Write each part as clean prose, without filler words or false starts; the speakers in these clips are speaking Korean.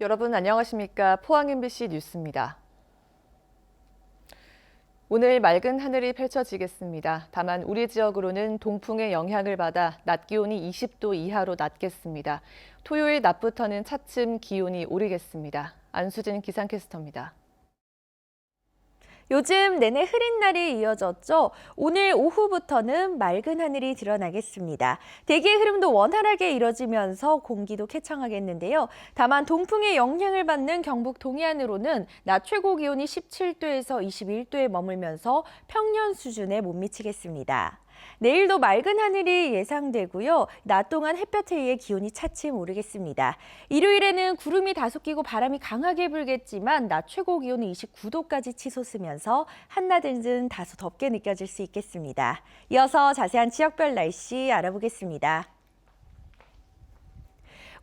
여러분 안녕하십니까? 포항 MBC 뉴스입니다. 오늘 맑은 하늘이 펼쳐지겠습니다. 다만 우리 지역으로는 동풍의 영향을 받아 낮 기온이 20도 이하로 낮겠습니다. 토요일 낮부터는 차츰 기온이 오르겠습니다. 안수진 기상캐스터입니다. 요즘 내내 흐린 날이 이어졌죠. 오늘 오후부터는 맑은 하늘이 드러나겠습니다. 대기의 흐름도 원활하게 이뤄지면서 공기도 쾌청하겠는데요. 다만 동풍의 영향을 받는 경북 동해안으로는 낮 최고 기온이 17도에서 21도에 머물면서 평년 수준에 못 미치겠습니다. 내일도 맑은 하늘이 예상되고요. 낮 동안 햇볕에 의해 기온이 차츰 오르겠습니다. 일요일에는 구름이 다소 끼고 바람이 강하게 불겠지만 낮 최고 기온은 29도까지 치솟으면서 한낮은 다소 덥게 느껴질 수 있겠습니다. 이어서 자세한 지역별 날씨 알아보겠습니다.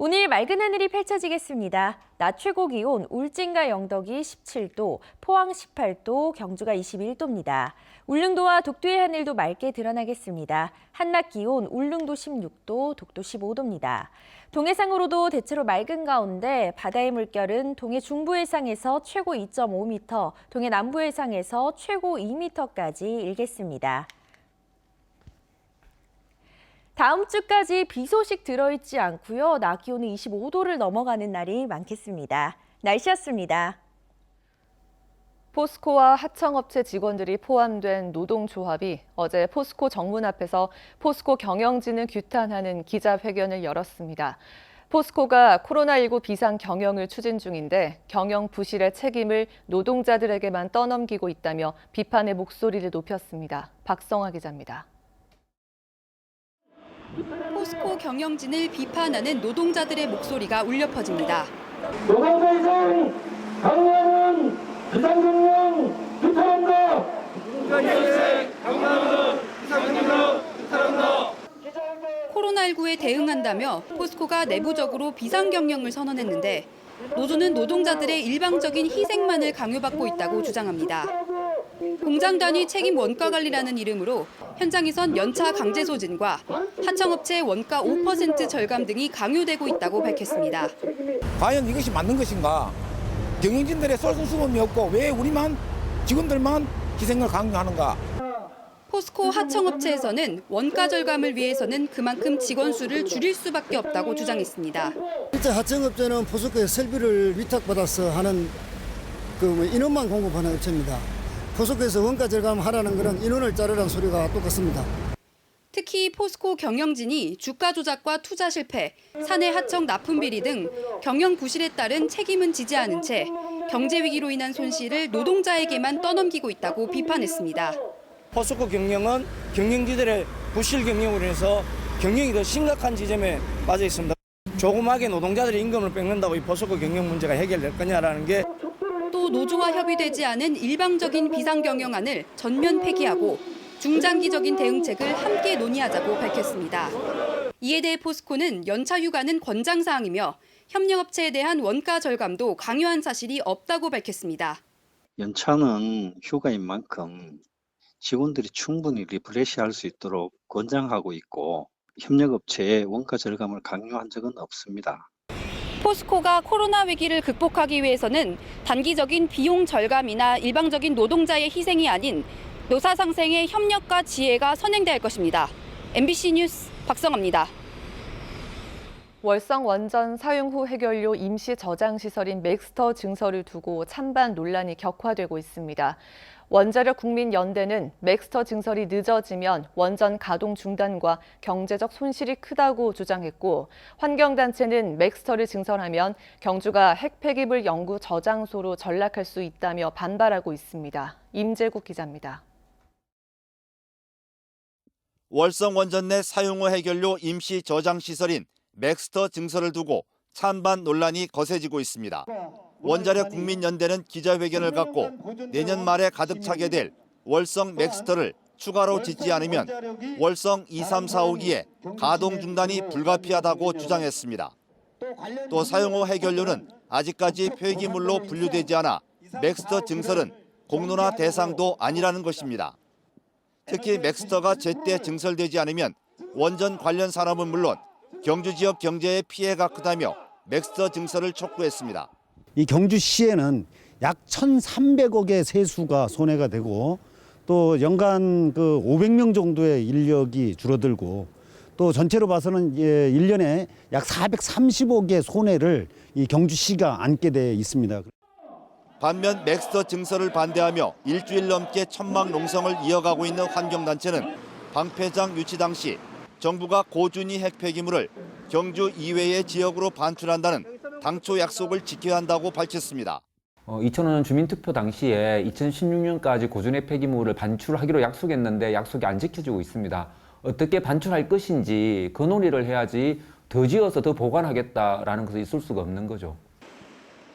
오늘 맑은 하늘이 펼쳐지겠습니다. 낮 최고 기온 울진과 영덕이 17도, 포항 18도, 경주가 21도입니다. 울릉도와 독도의 하늘도 맑게 드러나겠습니다. 한낮 기온 울릉도 16도, 독도 15도입니다. 동해상으로도 대체로 맑은 가운데 바다의 물결은 동해 중부 해상에서 최고 2.5m, 동해 남부 해상에서 최고 2m까지 일겠습니다. 다음 주까지 비 소식 들어있지 않고요. 낮 기온은 25도를 넘어가는 날이 많겠습니다. 날씨였습니다. 포스코와 하청업체 직원들이 포함된 노동조합이 어제 포스코 정문 앞에서 포스코 경영진을 규탄하는 기자회견을 열었습니다. 포스코가 코로나19 비상 경영을 추진 중인데 경영 부실의 책임을 노동자들에게만 떠넘기고 있다며 비판의 목소리를 높였습니다. 박성화 기자입니다. 포스코 경영진을 비판하는 노동자들의 목소리가 울려 퍼집니다. 노동자에선 강요하는 비상경영 규탄한다. 코로나19에 대응한다며 포스코가 내부적으로 비상경영을 선언했는데 노조는 노동자들의 일방적인 희생만을 강요받고 있다고 주장합니다. 공장 단위 책임 원가 관리라는 이름으로 현장에선 연차 강제 소진과 하청업체 원가 5% 절감 등이 강요되고 있다고 밝혔습니다. 과연 이것이 맞는 것인가? 경영진들의 솔선수범이 없고 왜 우리만 직원들만 희생을 강요하는가? 포스코 하청업체에서는 원가 절감을 위해서는 그만큼 직원 수를 줄일 수밖에 없다고 주장했습니다. 실제 하청업체는 포스코의 설비를 위탁받아서 하는 인원만 공급하는 업체입니다. 포스코에서 원가 절감하라는 것은 인원을 자르라는 소리가 똑같습니다. 특히 포스코 경영진이 주가 조작과 투자 실패, 사내 하청 납품 비리 등 경영 부실에 따른 책임은 지지 않은 채 경제 위기로 인한 손실을 노동자에게만 떠넘기고 있다고 비판했습니다. 포스코 경영은 경영진들의 부실 경영으로 인해서 경영이 더 심각한 지점에 빠져 있습니다. 조그맣게 노동자들의 임금을 뺏는다고 이 포스코 경영 문제가 해결될 거냐라는 게 또 노조와 협의되지 않은 일방적인 비상경영안을 전면 폐기하고 중장기적인 대응책을 함께 논의하자고 밝혔습니다. 이에 대해 포스코는 연차 휴가는 권장사항이며 협력업체에 대한 원가 절감도 강요한 사실이 없다고 밝혔습니다. 연차는 휴가인 만큼 직원들이 충분히 리프레시할 수 있도록 권장하고 있고 협력업체에 원가 절감을 강요한 적은 없습니다. 포스코가 코로나 위기를 극복하기 위해서는 단기적인 비용 절감이나 일방적인 노동자의 희생이 아닌 노사 상생의 협력과 지혜가 선행돼야 할 것입니다. MBC 뉴스 박성아입니다. 월성 원전 사용 후 해결료 임시 저장 시설인 맥스터 증설을 두고 찬반 논란이 격화되고 있습니다. 원자력 국민연대는 맥스터 증설이 늦어지면 원전 가동 중단과 경제적 손실이 크다고 주장했고 환경단체는 맥스터를 증설하면 경주가 핵 폐기물 연구 저장소로 전락할 수 있다며 반발하고 있습니다. 임재국 기자입니다. 월성 원전 내 사용 후 해결료 임시 저장 시설인 맥스터 증설을 두고 찬반 논란이 거세지고 있습니다. 원자력 국민연대는 기자회견을 갖고 내년 말에 가득 차게 될 월성 맥스터를 추가로 짓지 않으면 월성 2, 3, 4, 5기의 가동 중단이 불가피하다고 주장했습니다. 또 사용 후 해결료는 아직까지 폐기물로 분류되지 않아 맥스터 증설은 공론화 대상도 아니라는 것입니다. 특히 맥스터가 제때 증설되지 않으면 원전 관련 산업은 물론 경주 지역 경제에 피해가 크다며 맥스터 증설을 촉구했습니다. 이 경주시에는 약 1,300억의 세수가 손해가 되고 또 연간 500명 정도의 인력이 줄어들고 또 전체로 봐서는 1년에 약 430억의 손해를 이 경주시가 안게 돼 있습니다. 반면 맥스터 증설을 반대하며 일주일 넘게 천막 농성을 이어가고 있는 환경단체는 방패장 유치 당시 정부가 고준위 핵 폐기물을 경주 이외의 지역으로 반출한다는 당초 약속을 지켜야 한다고 밝혔습니다. 2005년 주민투표 당시에 2016년까지 고준위 폐기물을 반출하기로 약속했는데 약속이 안 지켜지고 있습니다. 어떻게 반출할 것인지 그 논의를 해야지 더 지어서 더 보관하겠다라는 것이 있을 수가 없는 거죠.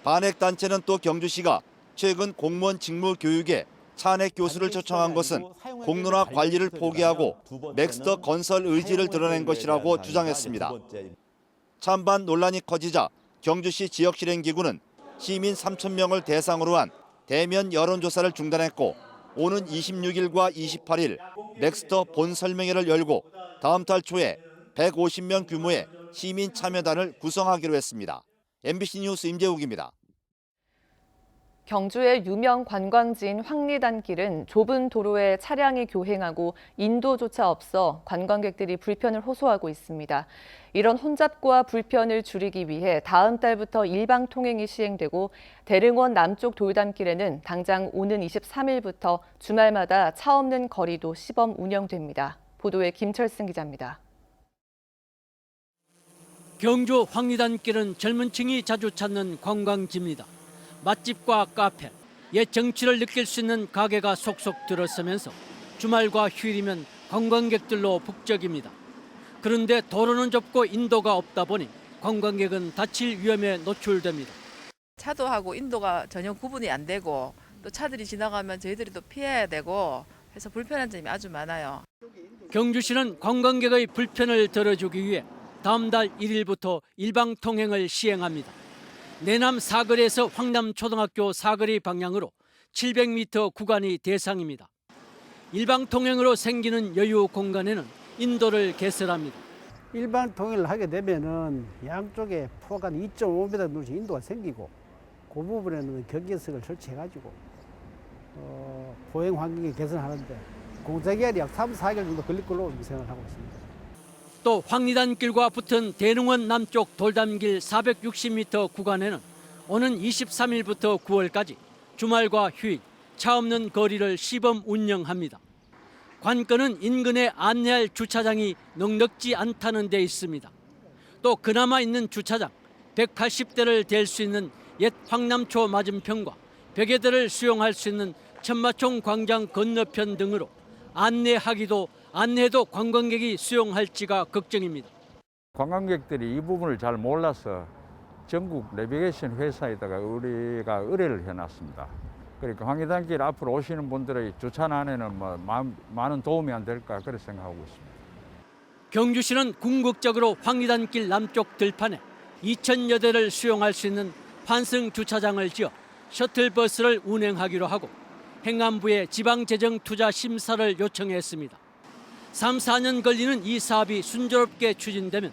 반핵단체는 또 경주시가 최근 공무원 직무 교육에 찬핵 교수를 초청한 것은 공론화 관리를 포기하고 맥스터 건설 의지를 드러낸 것이라고 주장했습니다. 찬반 논란이 커지자 경주시 지역실행기구는 시민 3,000명을 대상으로 한 대면 여론조사를 중단했고 오는 26일과 28일 맥스터 본설명회를 열고 다음 달 초에 150명 규모의 시민 참여단을 구성하기로 했습니다. MBC 뉴스 임재욱입니다. 경주의 유명 관광지인 황리단길은 좁은 도로에 차량이 교행하고 인도조차 없어 관광객들이 불편을 호소하고 있습니다. 이런 혼잡과 불편을 줄이기 위해 다음 달부터 일방 통행이 시행되고 대릉원 남쪽 돌담길에는 당장 오는 23일부터 주말마다 차 없는 거리도 시범 운영됩니다. 보도에 김철승 기자입니다. 경주 황리단길은 젊은 층이 자주 찾는 관광지입니다. 맛집과 카페, 옛 정취를 느낄 수 있는 가게가 속속 들어서면서 주말과 휴일이면 관광객들로 북적입니다. 그런데 도로는 좁고 인도가 없다 보니 관광객은 다칠 위험에 노출됩니다. 차도하고 인도가 전혀 구분이 안 되고 또 차들이 지나가면 저희들이 또 피해야 되고 해서 불편한 점이 아주 많아요. 경주시는 관광객의 불편을 덜어주기 위해 다음 달 1일부터 일방 통행을 시행합니다. 내남 사거리에서 황남초등학교 사거리 방향으로 700m 구간이 대상입니다. 일방 통행으로 생기는 여유 공간에는 인도를 개설합니다. 일반 통행을 하게 되면은 양쪽에 폭 한 2.5m 정도씩 인도가 생기고 그 부분에는 경계석을 설치해가지고 보행 환경을 개선하는데 공사기간이 약 3, 4개월 정도 걸릴 걸로 생각을 하고 있습니다. 또 황리단길과 붙은 대릉원 남쪽 돌담길 460m 구간에는 오는 23일부터 9월까지 주말과 휴일, 차 없는 거리를 시범 운영합니다. 관건은 인근에 안내할 주차장이 넉넉지 않다는 데 있습니다. 또 그나마 있는 주차장 180대를 댈 수 있는 옛 황남초 맞은편과 100여대를 수용할 수 있는 천마총 광장 건너편 등으로 안내해도 관광객이 수용할지가 걱정입니다. 관광객들이 이 부분을 잘 몰라서 전국 내비게이션 회사에다가 우리가 의뢰를 해놨습니다. 그러니까 황리단길 앞으로 오시는 분들의 주차난에는 많은 도움이 안 될까 그렇게 생각하고 있습니다. 경주시는 궁극적으로 황리단길 남쪽 들판에 2,000여 대를 수용할 수 있는 환승 주차장을 지어 셔틀버스를 운행하기로 하고 행안부에 지방재정투자 심사를 요청했습니다. 3, 4년 걸리는 이 사업이 순조롭게 추진되면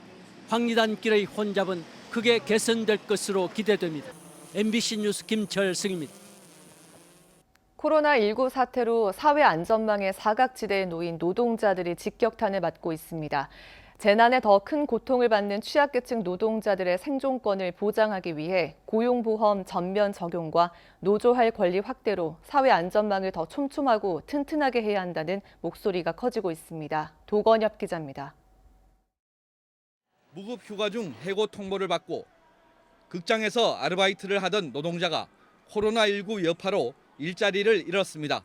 황리단길의 혼잡은 크게 개선될 것으로 기대됩니다. MBC 뉴스 김철승입니다. 코로나19 사태로 사회 안전망의 사각지대에 놓인 노동자들이 직격탄을 맞고 있습니다. 재난에 더 큰 고통을 받는 취약계층 노동자들의 생존권을 보장하기 위해 고용보험 전면 적용과 노조할 권리 확대로 사회 안전망을 더 촘촘하고 튼튼하게 해야 한다는 목소리가 커지고 있습니다. 도건엽 기자입니다. 무급 휴가 중 해고 통보를 받고 극장에서 아르바이트를 하던 노동자가 코로나19 여파로 일자리를 잃었습니다.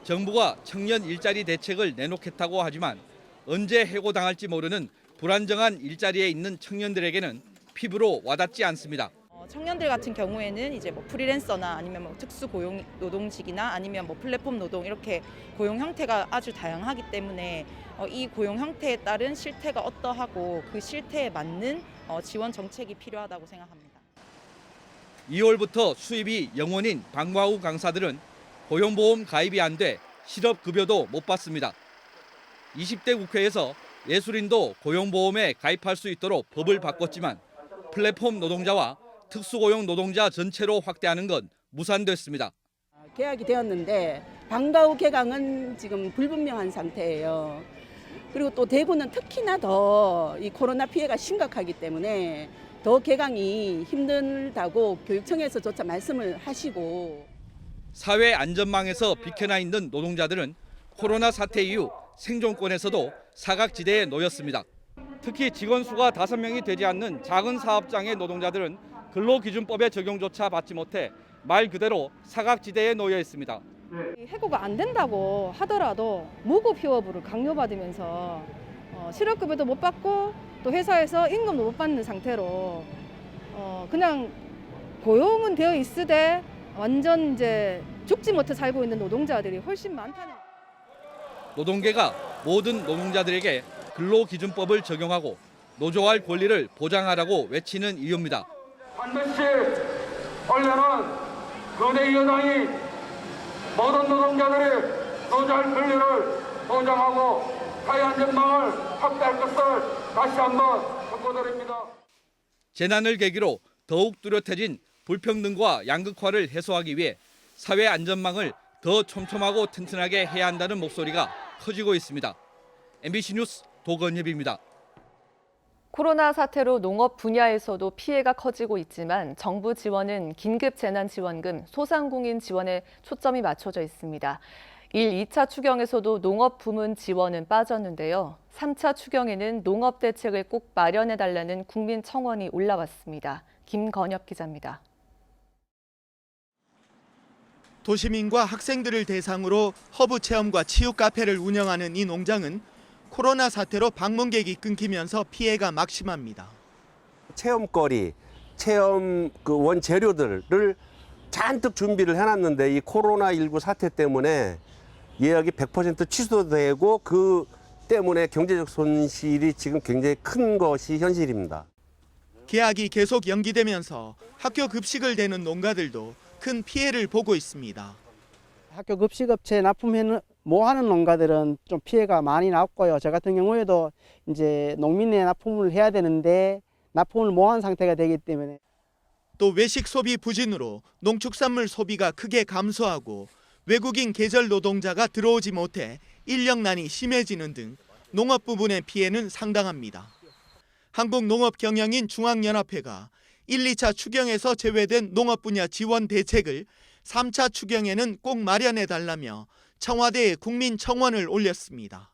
정부가 청년 일자리 대책을 내놓겠다고 하지만 언제 해고당할지 모르는 불안정한 일자리에 있는 청년들에게는 피부로 와닿지 않습니다. 청년들 같은 경우에는 이제 프리랜서나 아니면 특수 고용 노동직이나 아니면 플랫폼 노동 이렇게 고용 형태가 아주 다양하기 때문에 이 고용 형태에 따른 실태가 어떠하고 그 실태에 맞는 지원 정책이 필요하다고 생각합니다. 2월부터 수입이 0원인 방과후 강사들은 고용보험 가입이 안 돼 실업급여도 못 받습니다. 20대 국회에서 예술인도 고용보험에 가입할 수 있도록 법을 바꿨지만 플랫폼 노동자와 특수고용 노동자 전체로 확대하는 건 무산됐습니다. 계약이 되었는데 방과 후 개강은 지금 불분명한 상태예요. 그리고 또 대구는 특히나 더 이 코로나 피해가 심각하기 때문에 더 개강이 힘들다고 교육청에서조차 말씀을 하시고 사회 안전망에서 비켜나 있는 노동자들은 코로나 사태 이후 생존권에서도 사각지대에 놓였습니다. 특히 직원 수가 5명이 되지 않는 작은 사업장의 노동자들은 근로기준법의 적용조차 받지 못해 말 그대로 사각지대에 놓여 있습니다. 해고가 안 된다고 하더라도 무급 휴업을 강요받으면서 실업급여도 못 받고 또 회사에서 임금도 못 받는 상태로 그냥 고용은 되어 있으되 완전 이제 죽지 못해 살고 있는 노동자들이 훨씬 많다는. 노동계가 모든 노동자들에게 근로기준법을 적용하고 노조할 권리를 보장하라고 외치는 이유입니다. 반드시 올해는 거대 여당이 모든 노동자들의 노조할 권리를 보장하고 사회 안전망을 확대할 것을 다시 한번 촉구드립니다. 재난을 계기로 더욱 뚜렷해진 불평등과 양극화를 해소하기 위해 사회 안전망을 더 촘촘하고 튼튼하게 해야 한다는 목소리가 커지고 있습니다. MBC 뉴스 도건협입니다. 코로나 사태로 농업 분야에서도 피해가 커지고 있지만 정부 지원은 긴급재난지원금, 소상공인 지원에 초점이 맞춰져 있습니다. 1, 2차 추경에서도 농업 부문 지원은 빠졌는데요. 3차 추경에는 농업 대책을 꼭 마련해달라는 국민 청원이 올라왔습니다. 김건엽 기자입니다. 도시민과 학생들을 대상으로 허브 체험과 치유 카페를 운영하는 이 농장은 코로나 사태로 방문객이 끊기면서 피해가 막심합니다. 체험거리, 체험 원재료들을 잔뜩 준비를 해놨는데 이 코로나19 사태 때문에 예약이 100% 취소되고 그 때문에 경제적 손실이 지금 굉장히 큰 것이 현실입니다. 계약이 계속 연기되면서 학교 급식을 대는 농가들도 큰 피해를 보고 있습니다. 학교 급식업체 납품하는 하는 농가들은 좀 피해가 많이 났고요. 저 같은 경우에도 이제 농민의 납품을 해야 되는데 납품을 못한 상태가 되기 때문에 또 외식 소비 부진으로 농축산물 소비가 크게 감소하고 외국인 계절 노동자가 들어오지 못해 인력난이 심해지는 등 농업 부분의 피해는 상당합니다. 한국농업경영인 중앙연합회가 1, 2차 추경에서 제외된 농업 분야 지원 대책을 3차 추경에는 꼭 마련해달라며 청와대에 국민 청원을 올렸습니다.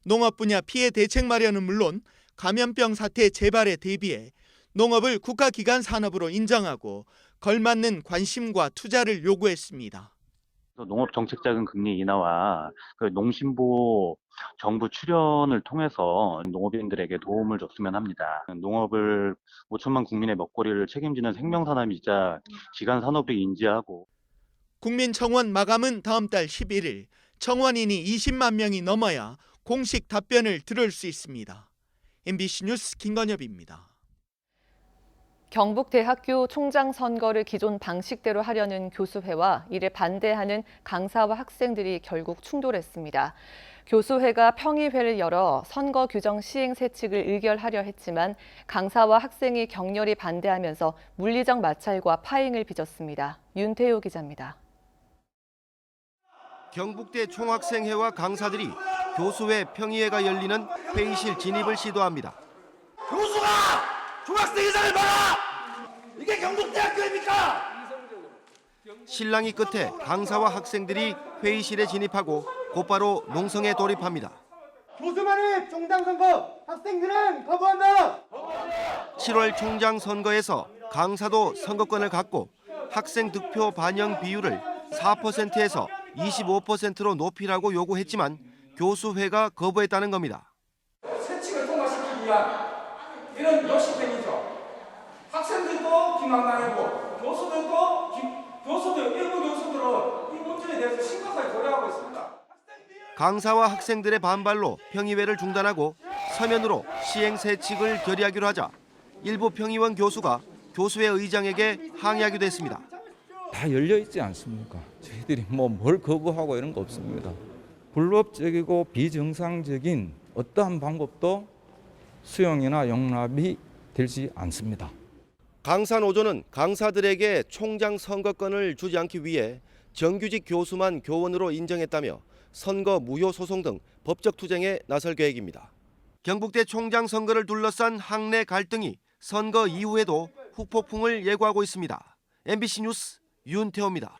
농업 분야 피해 대책 마련은 물론 감염병 사태 재발에 대비해 농업을 국가기관 산업으로 인정하고 걸맞는 관심과 투자를 요구했습니다. 농업정책자금 금리 인하와 농심부 정부 출연을 통해서 농업인들에게 도움을 줬으면 합니다. 농업을 5천만 국민의 먹거리를 책임지는 생명산업이자 기간산업을 인지하고 국민청원 마감은 다음 달 11일, 청원인이 20만 명이 넘어야 공식 답변을 들을 수 있습니다. MBC 뉴스 김건엽입니다. 경북대학교 총장 선거를 기존 방식대로 하려는 교수회와 이를 반대하는 강사와 학생들이 결국 충돌했습니다. 교수회가 평의회를 열어 선거 규정 시행 세칙을 의결하려 했지만 강사와 학생이 격렬히 반대하면서 물리적 마찰과 파행을 빚었습니다. 윤태호 기자입니다. 경북대 총학생회와 강사들이 교수회 평의회가 열리는 회의실 진입을 시도합니다. 교수가 중학생회장을 봐라! 이게 경북대학교입니까? 실랑이 끝에 강사와 학생들이 회의실에 진입하고 곧바로 농성에 돌입합니다. 교수만의 총장 선거, 학생들은 거부한다! 7월 총장 선거에서 강사도 선거권을 갖고 학생 득표 반영 비율을 4%에서 25%로 높이라고 요구했지만 교수회가 거부했다는 겁니다. 세칙을 통과시키기 위한 이런 역시행위죠. 학생들도 기망당했고 교수도 일부 교수들은 이 문제에 대해서 심각하게 고려하고 있습니다. 강사와 학생들의 반발로 평의회를 중단하고 서면으로 시행 세칙을 결의하기로 하자 일부 평의원 교수가 교수회 의장에게 항의하기도 했습니다. 다 열려 있지 않습니까? 저희들이 뭘 거부하고 이런 거 없습니다. 불법적이고 비정상적인 어떠한 방법도 수용이나 용납이 되지 않습니다. 강사 노조는 강사들에게 총장 선거권을 주지 않기 위해 정규직 교수만 교원으로 인정했다며 선거 무효 소송 등 법적 투쟁에 나설 계획입니다. 경북대 총장 선거를 둘러싼 학내 갈등이 선거 이후에도 후폭풍을 예고하고 있습니다. MBC 뉴스 윤태호입니다.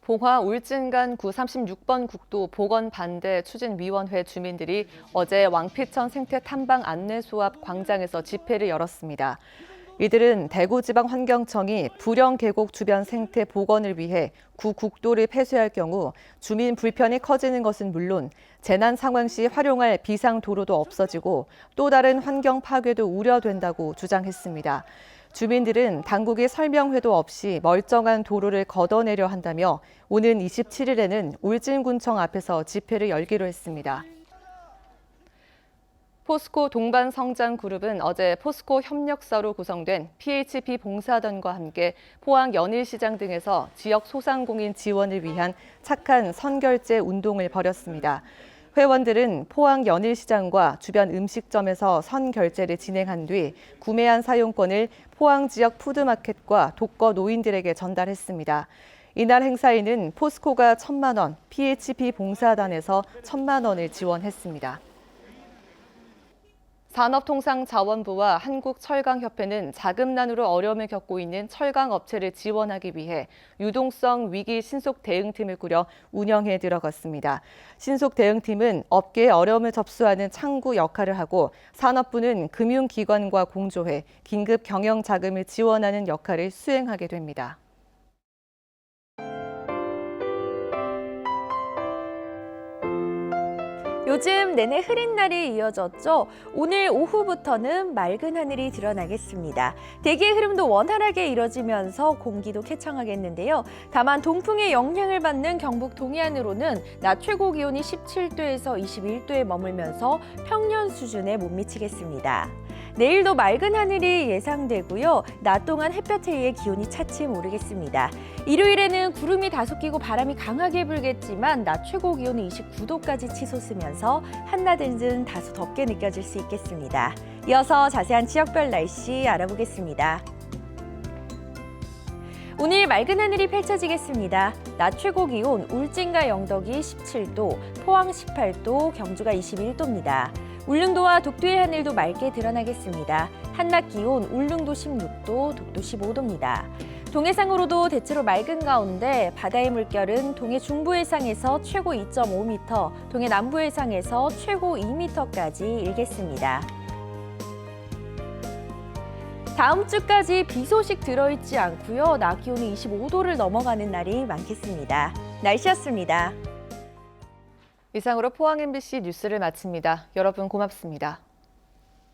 봉화 울진간 구 36번 국도 보건 반대 추진위원회 주민들이 어제 왕피천 생태 탐방 안내소 앞 광장에서 집회를 열었습니다. 이들은 대구지방환경청이 부령 계곡 주변 생태 복원을 위해 구 국도를 폐쇄할 경우 주민 불편이 커지는 것은 물론 재난 상황 시 활용할 비상 도로도 없어지고 또 다른 환경 파괴도 우려된다고 주장했습니다. 주민들은 당국의 설명회도 없이 멀쩡한 도로를 걷어내려 한다며 오는 27일에는 울진군청 앞에서 집회를 열기로 했습니다. 포스코 동반성장그룹은 어제 포스코 협력사로 구성된 PHP 봉사단과 함께 포항 연일시장 등에서 지역 소상공인 지원을 위한 착한 선결제 운동을 벌였습니다. 회원들은 포항 연일시장과 주변 음식점에서 선결제를 진행한 뒤 구매한 사용권을 포항 지역 푸드마켓과 독거 노인들에게 전달했습니다. 이날 행사에는 포스코가 1,000만 원, PHP 봉사단에서 1,000만 원을 지원했습니다. 산업통상자원부와 한국철강협회는 자금난으로 어려움을 겪고 있는 철강업체를 지원하기 위해 유동성 위기 신속 대응팀을 꾸려 운영에 들어갔습니다. 신속 대응팀은 업계의 어려움을 접수하는 창구 역할을 하고 산업부는 금융기관과 공조해 긴급 경영 자금을 지원하는 역할을 수행하게 됩니다. 요즘 내내 흐린 날이 이어졌죠. 오늘 오후부터는 맑은 하늘이 드러나겠습니다. 대기의 흐름도 원활하게 이뤄지면서 공기도 쾌청하겠는데요. 다만 동풍의 영향을 받는 경북 동해안으로는 낮 최고 기온이 17도에서 21도에 머물면서 평년 수준에 못 미치겠습니다. 내일도 맑은 하늘이 예상되고요. 낮 동안 햇볕에 의해 기온이 차츰 오르겠습니다. 일요일에는 구름이 다소 끼고 바람이 강하게 불겠지만 낮 최고 기온이 29도까지 치솟으면서 한낮은 다소 덥게 느껴질 수 있겠습니다. 이어서 자세한 지역별 날씨 알아보겠습니다. 오늘 맑은 하늘이 펼쳐지겠습니다. 낮 최고 기온 울진과 영덕이 17도, 포항 18도, 경주가 21도입니다. 울릉도와 독도의 하늘도 맑게 드러나겠습니다. 한낮 기온 울릉도 16도, 독도 15도입니다. 동해상으로도 대체로 맑은 가운데 바다의 물결은 동해 중부 해상에서 최고 2.5m, 동해 남부 해상에서 최고 2m까지 일겠습니다. 다음 주까지 비 소식 들어있지 않고요. 낮 기온이 25도를 넘어가는 날이 많겠습니다. 날씨였습니다. 이상으로 포항 MBC 뉴스를 마칩니다. 여러분 고맙습니다.